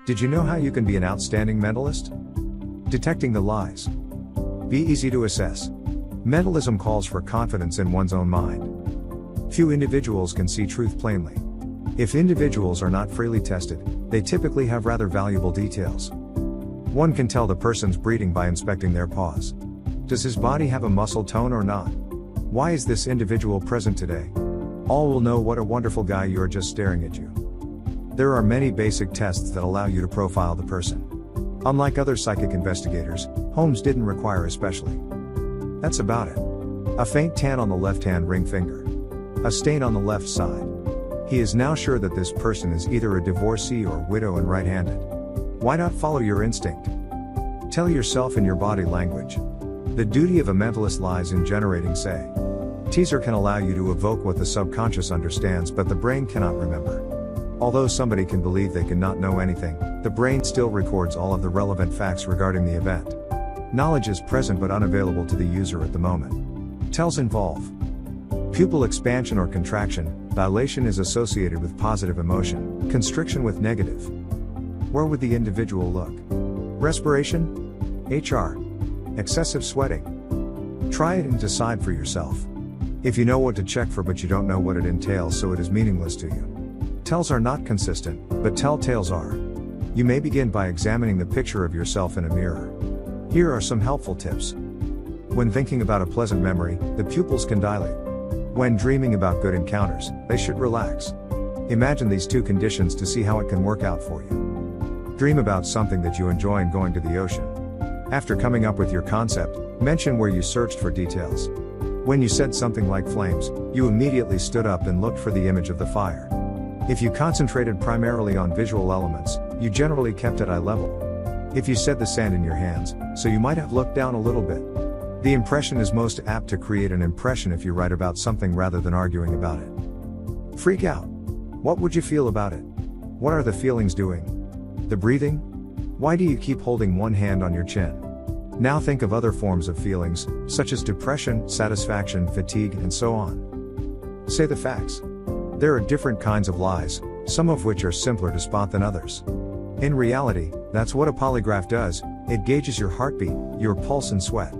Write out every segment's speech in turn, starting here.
Did you know how you can be an outstanding mentalist? Detecting the lies. Be easy to assess. Mentalism calls for confidence in one's own mind. Few individuals can see truth plainly. If individuals are not freely tested, they typically have rather valuable details. One can tell the person's breeding by inspecting their paws. Does his body have a muscle tone or not? Why is this individual present today? All will know what a wonderful guy you're just staring at you. There are many basic tests that allow you to profile the person. Unlike other psychic investigators, Holmes didn't require especially. That's about it. A faint tan on the left-hand ring finger. A stain on the left side. He is now sure that this person is either a divorcee or widow and right-handed. Why not follow your instinct? Tell yourself in your body language. The duty of a mentalist lies in generating say. Teaser can allow you to evoke what the subconscious understands but the brain cannot remember. Although somebody can believe they cannot know anything, the brain still records all of the relevant facts regarding the event. Knowledge is present but unavailable to the user at the moment. Tells involve pupil expansion or contraction. Dilation is associated with positive emotion, constriction with negative. Where would the individual look? Respiration? HR? Excessive sweating? Try it and decide for yourself. If you know what to check for but you don't know what it entails, so it is meaningless to you. Tells are not consistent, but telltales are. You may begin by examining the picture of yourself in a mirror. Here are some helpful tips. When thinking about a pleasant memory, the pupils can dilate. When dreaming about good encounters, they should relax. Imagine these two conditions to see how it can work out for you. Dream about something that you enjoy and going to the ocean. After coming up with your concept, mention where you searched for details. When you said something like flames, you immediately stood up and looked for the image of the fire. If you concentrated primarily on visual elements, you generally kept at eye level. If you said the sand in your hands, so you might have looked down a little bit. The impression is most apt to create an impression if you write about something rather than arguing about it. Freak out. What would you feel about it? What are the feelings doing? The breathing? Why do you keep holding one hand on your chin? Now think of other forms of feelings, such as depression, satisfaction, fatigue, and so on. Say the facts. There are different kinds of lies, some of which are simpler to spot than others. In reality, that's what a polygraph does, it gauges your heartbeat, your pulse and sweat.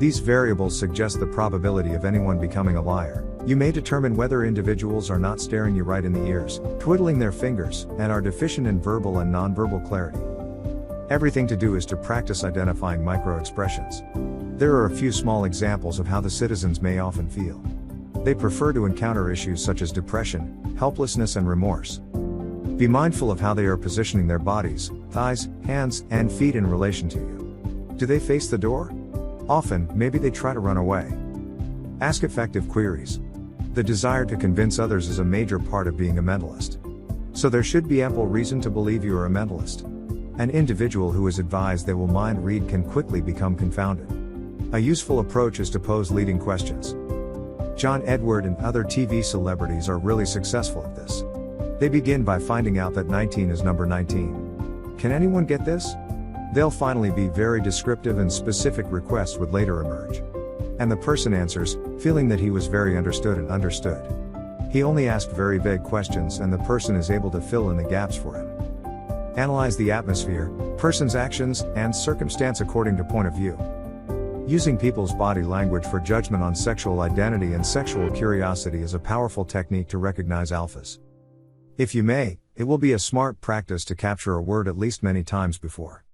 These variables suggest the probability of anyone becoming a liar. You may determine whether individuals are not staring you right in the ears, twiddling their fingers, and are deficient in verbal and nonverbal clarity. Everything to do is to practice identifying micro-expressions. There are a few small examples of how the citizens may often feel. They prefer to encounter issues such as depression, helplessness and remorse. Be mindful of how they are positioning their bodies, thighs, hands, and feet in relation to you. Do they face the door? Often, maybe they try to run away. Ask effective queries. The desire to convince others is a major part of being a mentalist. So there should be ample reason to believe you are a mentalist. An individual who is advised they will mind read can quickly become confounded. A useful approach is to pose leading questions. John Edward and other TV celebrities are really successful at this. They begin by finding out that 19 is number 19. Can anyone get this? They'll finally be very descriptive and specific requests would later emerge. And the person answers, feeling that he was very understood and understood. He only asked very vague questions and the person is able to fill in the gaps for him. Analyze the atmosphere, person's actions, and circumstance according to point of view. Using people's body language for judgment on sexual identity and sexual curiosity is a powerful technique to recognize alphas. If you may, it will be a smart practice to capture a word at least many times before.